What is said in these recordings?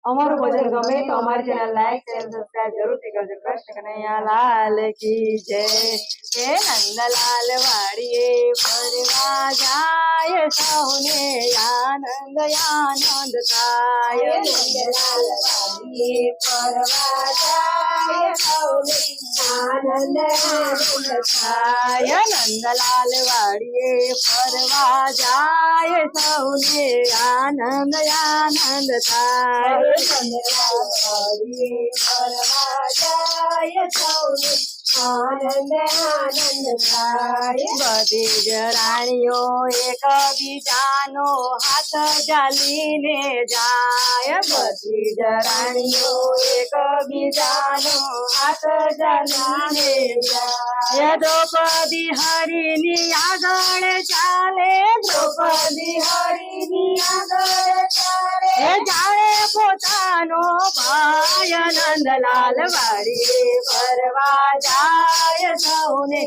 અમારું ભજન ગમે તો અમારી ચેનલ લાઈક શેર સબસ્ક્રાઇબ જરૂરથી કરજો। કૃષ્ણ કનૈયા લાલ કી જય। હે નંદલાલ વાડીએ ફરવા જાય સૌને આનંદ આનંદ થાય। નંદલાલ વાડીએ ફરવા જાય સૌને આનંદ આનંદ થાય। નંદલાલ વાડીએ ફરવા જાય સૌને આનંદ આનંદ થાય। નંદલાલ વાડીએ ફરવા જાય સૌને આનંદ આનંદ થાય। બધી જ રાણીઓ એકબીજાનો હાથ ઝાલીને જાય। બધી જ રાણીઓ એકબીજાનો હાથ ઝાલીને જાય। દ્રૌપદી હરિની આગળ ચાલે, દ્રૌપદી હરિની આગળ ચાલે, જાણે પોતાનો ભાઈ। નંદલાલ વાડીએ ફરવા જાય સૌને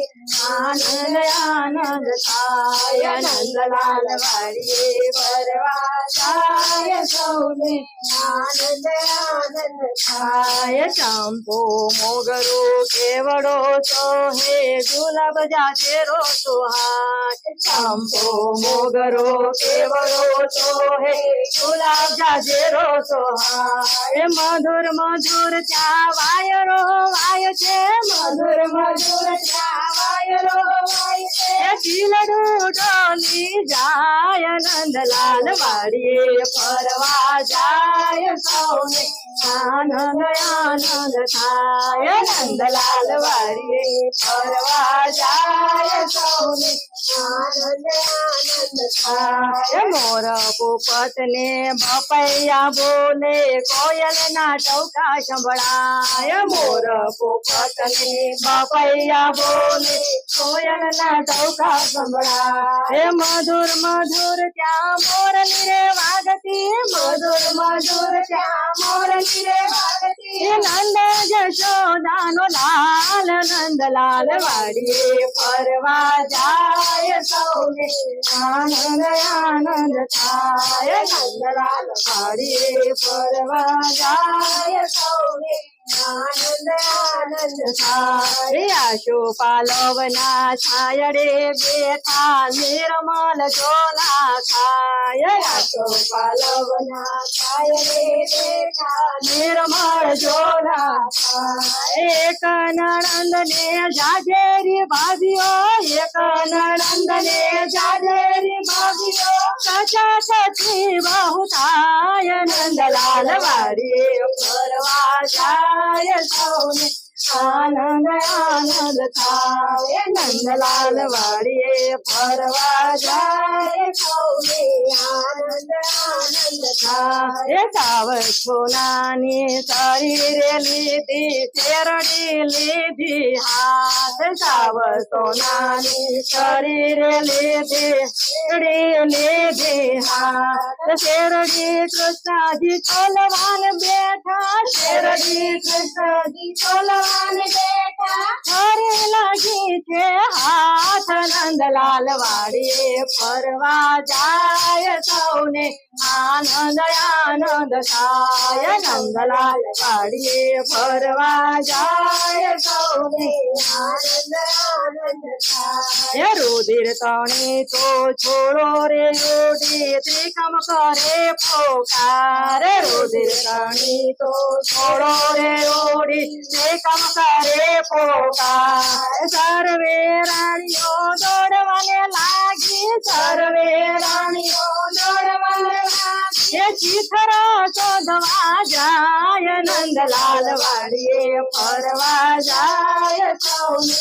આનંદ આનંદ થાય। નંદલાલ વાડીએ ફરવા જાય સૌને આનંદ આનંદ થાય। ચંપો મોગરો કેવડો સોહે, ગુલાબ જાજેરો સોહાય। ચંપો મોગરો કેવડો સોહે, ગુલાબ જાજેરો સોહાય। મધુર મધુર ત્યાં વાયરો વાય છે, મધુર મધુર ત્યાં વાયરો વાય છે। ચીલડું ડોલી જાય નંદલાલ વાડીએ ફરવા જાય સૌને આનંદ આનંદ થાય। નંદલાલ વાડીએ ફરવા જાય સૌને આનંદ આનંદ થાય। મોર પોપટ ને બપૈયા બોલે, કોયલ ના ટૌકા સંભળાય। મોર પોપટ ને બપૈયા બોલે, કોયલ ના ટૌકા સંભળાય। મધુર મધુર ત્યાં મોરલી રે વાગતી, મધુર મધુર ત્યાં મોરલી રે વાગતી। નંદ જશોદાનો લાલ નંદલાલ વાડીએ ફરવા જાય સૌને આનંદ આનંદ થાય। નંદલાલ વાડીએ ફરવા જાય સૌને આનંદ આનંદ થાય। આશો પાલવના છાયડે બેઠા, નિર્મલ ઝોલા ખાય। આશો પાલવના છાયડે બેઠા, નિર્મળ ઝોલા ખાય। એક નણંદ ને જાજેરી ભાભીઓ, એક નણંદ ને જાજેરી ભાભીઓ, સચા સચી બહુ થાય। નંદલાલ વાડીએ ફરવા જાય સૌને આનંદ આનંદ થાય। નંદલાલ વાડીએ ફરવા જાય સૌને આનંદ આનંદ થાય। સાવજ સોનાની શરીરે લીધી, શેરડી લીધી હાથ। સાવજ સોનાની શરીરે લીધી, શેરડી લીધી હાથ। શેરડી કૃષ્ણજી ચોલવાન બેઠા, શેરડી કૃષ્ણજી ચોલવાન બેઠા। હરે લાગી છે હાથ નંદલાલ વાડીએ ફરવા જાય સૌને આનંદ આનંદ થાય। નંદલાલ વાડીએ ફરવા જાય સૌને આનંદ આનંદ થાય। રુધિર તણી તો છોડો રે ઓડી, ત્રિકમ કરે પોકાર। રુધિર તણી તો છોડો રે ઓડી, ત્રિકમ કરે પોકાર। સર્વે રાણીઓ દોડવાને લાગી, સર્વે રાણીઓ દોડવાને લાગી। ચીથરા શોધવા જાય નંદલાલ વાડીએ ફરવા જાય સૌને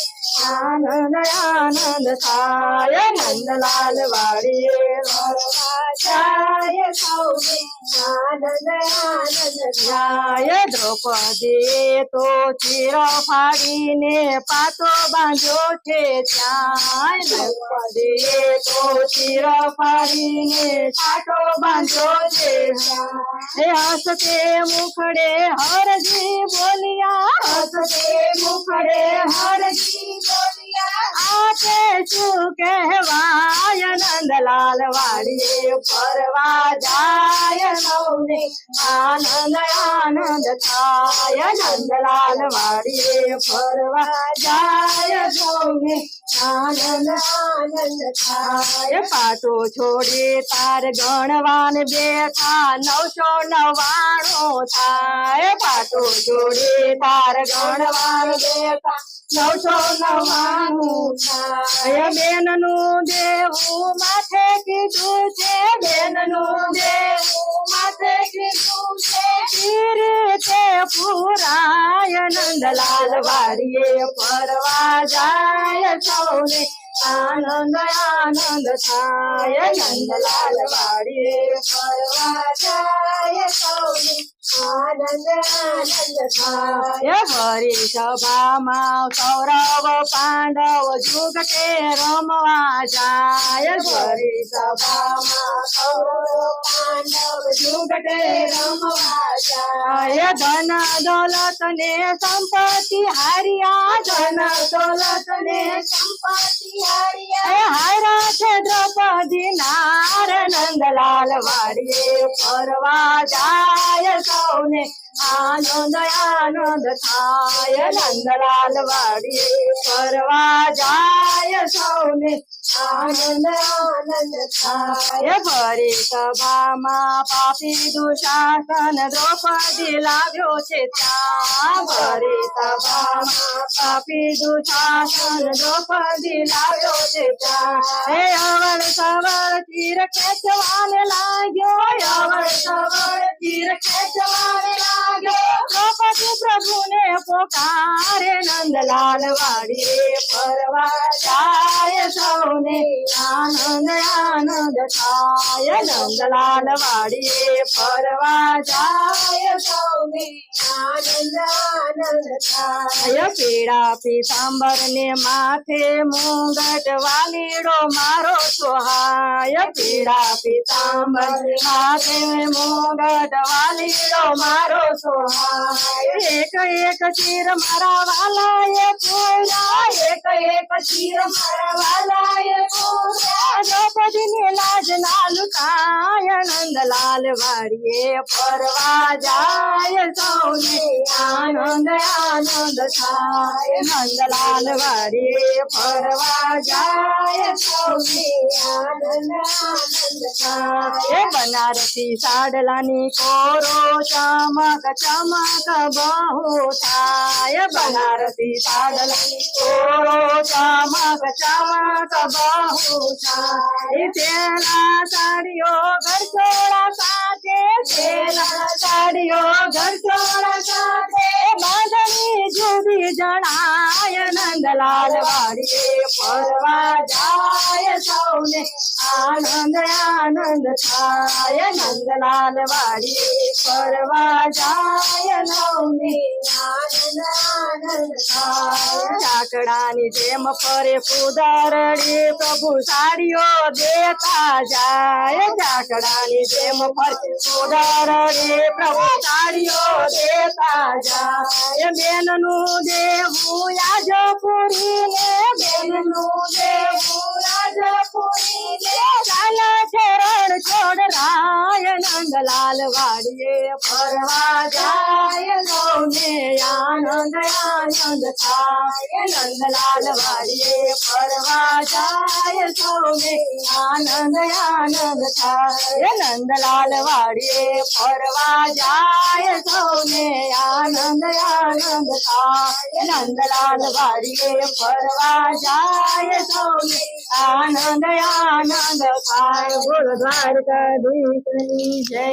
આનંદ આનંદ થાય। નંદલાલ વાડીએ ફરવા જાય સૌને આનંદ આનંદ થાય। દ્રૌપદીએ તો ચીર ફાડીને પાતો બાંધ્યો છે ત્યાં। દ્રૌપદીએ તો ચીર ફાડીને પાટો બાંધ્યો છે ત્યાં। હસતે મુખડે હરજી બોલિયા, હસતે મુખડે હરજી બોલિયા। આપે શું કહેવાય નંદલાલ વાડીએ ફરવા જાય સૌને આનંદ આનંદ થાય નંદલાલ વાડીએ ફરવા જાય સૌને આનંદ આનંદ થાય પાટો છોડી તાર ગણવાન બેઠા 999 થાય પાટો છોડી તાર ગણવાન બેઠા 999 થાય બેનનું દેવું માથે કીધું છે બેનનું દેવું માથે કીધું છે ઈ રીતે પુરાય નંદલાલ વાડીએ ફરવા જાય સૌને આનંદ આનંદ થાય નંદલાલ વાડીએ ફરવા જાય સૌને આનંદ આનંદ થાય ભરી સભામાં કૌરવ પાંડવ જુગટે રમવા જાય ભરી સભામાં કૌરવ પાંડવ જુગટે રમવા જાય ધન દોલત ને સંપત્તિ હાર્યા ધન દોલત ને સંપત્તિ હારા છે દ્રૌપદી નાર નંદલાલ વાડીએ ફરવા જાય સૌને આનંદ આનંદ થાય નંદલાલ વાડીએ ફરવા જાય સૌને આનંદ આનંદ થાય ભરી સભામાં પાપી દુશાસન દ્રૌપદી લાવ્યો છે ત્યાં ભરી સભામાં પાપી દુશાસન દ્રૌપદી લાવ્યો છે ત્યાં હે અવળ સવળ તીર ખેંચવાને લાગ્યો અવળ સવળ તીર ખેંચવાને લાગ્યો દ્રૌપદી પ્રભુને પોકારે નંદલાલ વાડીએ ફરવા જાય સૌને આનંદ આનંદ થાય નંદલાલ વાડીએ ફરવા જાય સૌને આનંદ આનંદ થાય પીળા પીતાંબર ને માથે મુંગટ વાલીડો મારો સોહાય પીળા પીતાંબર માથે મુંગટ વાલીડો મારો સોહાય એક એક ચીર મારા વાલાએ પૂરા એક એક ચીર મારા વાલાએ પૂરા દ્રૌપદી ને લાજ ના લુકાય નંદલાલ વાડીએ ફરવા જાય સૌને આનંદ આનંદ થાય નંદલાલ વાડીએ ફરવા જાય સૌને આનંદ આનંદ થાય બનારસી સાડલાની કોરો ચમક ચમક બહુ થાય બનારસી સાડલાની કોરો ચમક ચમક બહુ થાય તેના સાડીઓ ઘરચોળા સાથે તેના સાડીઓ ઘરચોળા સાથે બાંધણી જુદી જણાય નંદલાલ વાડીએ ફરવા જાય સૌને આનંદ આનંદ થાય નંદલાલ વાડીએ ફરવા જાય સૌને આનંદ આનંદ થાય ચાકડાની જેમ ફરે કુદરડી પ્રભુ સાડીઓ દેતા જાય ચાકડાની જેમ ફરે કુદરડી પ્રભુ સાડીઓ દેતા જાય બેનનું દેવું યાજપુરી ને બેનનું દેવું યાજપુરી ને ચાલે ચરણ છોડ રાય નંદલાલ વાડીએ ફરવા જાય સૌને આનંદ આનંદ થાય નંદલાલ વાડીએ ફરવા જાય સૌને આનંદ આનંદ થાય નંદલાલ વાડીએ ફરવા જાય સૌને આનંદ આનંદ થાય નંદલાલ વાડીએ ફરવા જાય સૌને આનંદ આનંદ થાય બોલો દ્વારકાધીશની જય